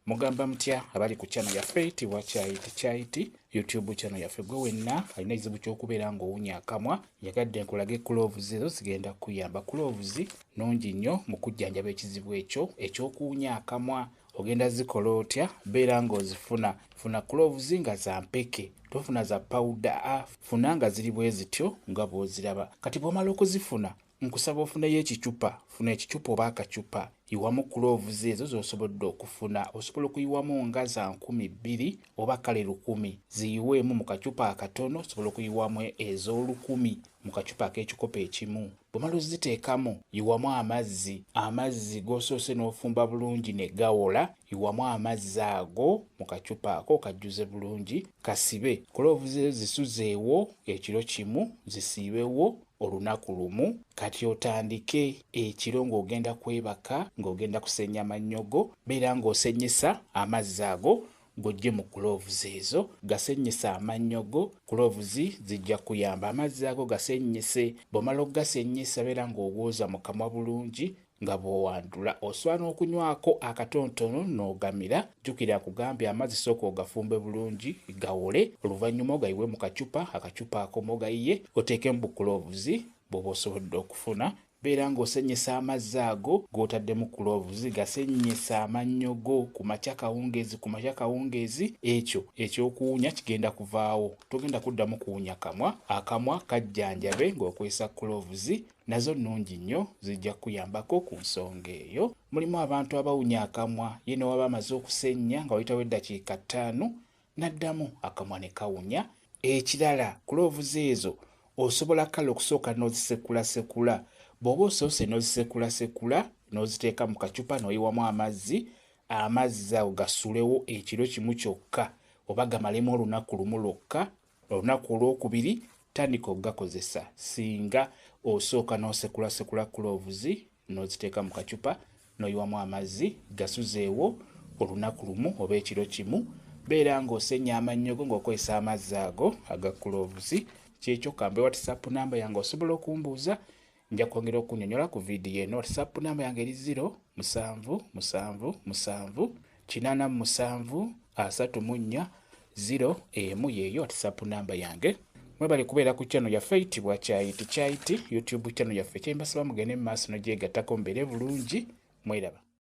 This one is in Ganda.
mugamba mutya abali ku channel yaffe tibwa Chaiti YouTube channel yaffe gwe wenna alina ekizibu ky'okubeera ng'owunya akamwa yagadde nkulage gloves ezo zigenda kuyamba. Gloves nungi nnyo mu kujjanjaba ekizibu ekyo eky'okuwunya akamwa. Ogenda zikola otya? Beera ng'ozifuna. Funa gloves nga za mpeke, tofuna za powder. Funa nga ziri bwe zityo nga bw'oziraba. Kati bw'omala okuzifuna nkusaba ofuneyo ekicupa. Funa ekicupa oba akacupa, yiwamu gloves ezo z'osobodde okufuna. Osobola okuyiwamu nga za 200 oba kale 1,000. Ziyiweemu mu kacupa akatono, osobola okuyiwamu ez'olukumi mu kacupa ak'ekikopo ekimu. Bw'omala oziteekamu yiwamu amazzi g'osoose n'ofumba bulungi ne gawola. Yiwamu amazzi ago mu kacupa ako kajjuze bulungi, kasibe. Gloves ezo zisuzeewo ekiro kimu, zisiibewo olunaku lumu. Kati otandike ekiro ng'ogenda kwebaka, ng'ogenda kusenya mannyogo. Beera ng'osenyesa amazzi ago gojje mu gloves ezo, gasenyesa amannyogo. Gloves zijja kuyamba. Amazzi ago gasenyese. Bw'omala okugasenyesa beera ng'ogwoza mu kamwa bulungi nga bw'owandula. Oswana okunywako akatontono n'ogamira. Jjukira kugambye amazzi sooka ogafumbe bulungi gawole, oluvannyuma ogayiwe mu kacupa, akacupa ako mogayiye oteekemu bu gloves bw'oba osobodde okufuna. Beera ng'osenyesa amazzi ago g'otaddemu gloves, gasenyesa amannyogo ku makya kawungeezi. Ekyo ekyokuwunya kigenda kuvaawo. Togenda kuddamu kuwunya kamwa. Akamwa kajjanjabe ng'okozesa gloves. Nazo nnungi nnyo, zijja kuyambako ku nsonga eyo. Mulimu abantu abawunya akamwa ye ne waba amaze okusenya nga wayitawo eddakiika 5 n'addamu akamwa ne kawunya. Ekirala, gloves ezo osobola kale okusooka n'ozisekulasekula. Bw'oba osoose n'ozisekulasekula n'oziteeka mu kacupa n'oyiwamu amazzi ago gasulewo ekiro kimu kyokka oba gamalemu olunaku lumu lwokka. Olunaku olwokubiri tandika okugakozesa. Singa osooka n'osekulasekula gloves n'oziteeka mu kacupa n'oyiwamu amazzi gasuzeewo olunaku lumu oba ekiro kimu, beera ng'osenya amannyogo ng'okozesa amazzi ago aga gloves. Kyekyo kambe WhatsApp namba yange osobola okumbuuza, nja kwongera okunnyonnyola ku vidiyo eno. WhatsApp namba yange eri 0777873401 yeeyo WhatsApp namba yange. Mwebale kubeera ku channel yaffe tibwa Chaiti YouTube channel yaffe. Kyembasaba mugende mu maaso n'ogyegattako mbeere bulungi. Mweraba.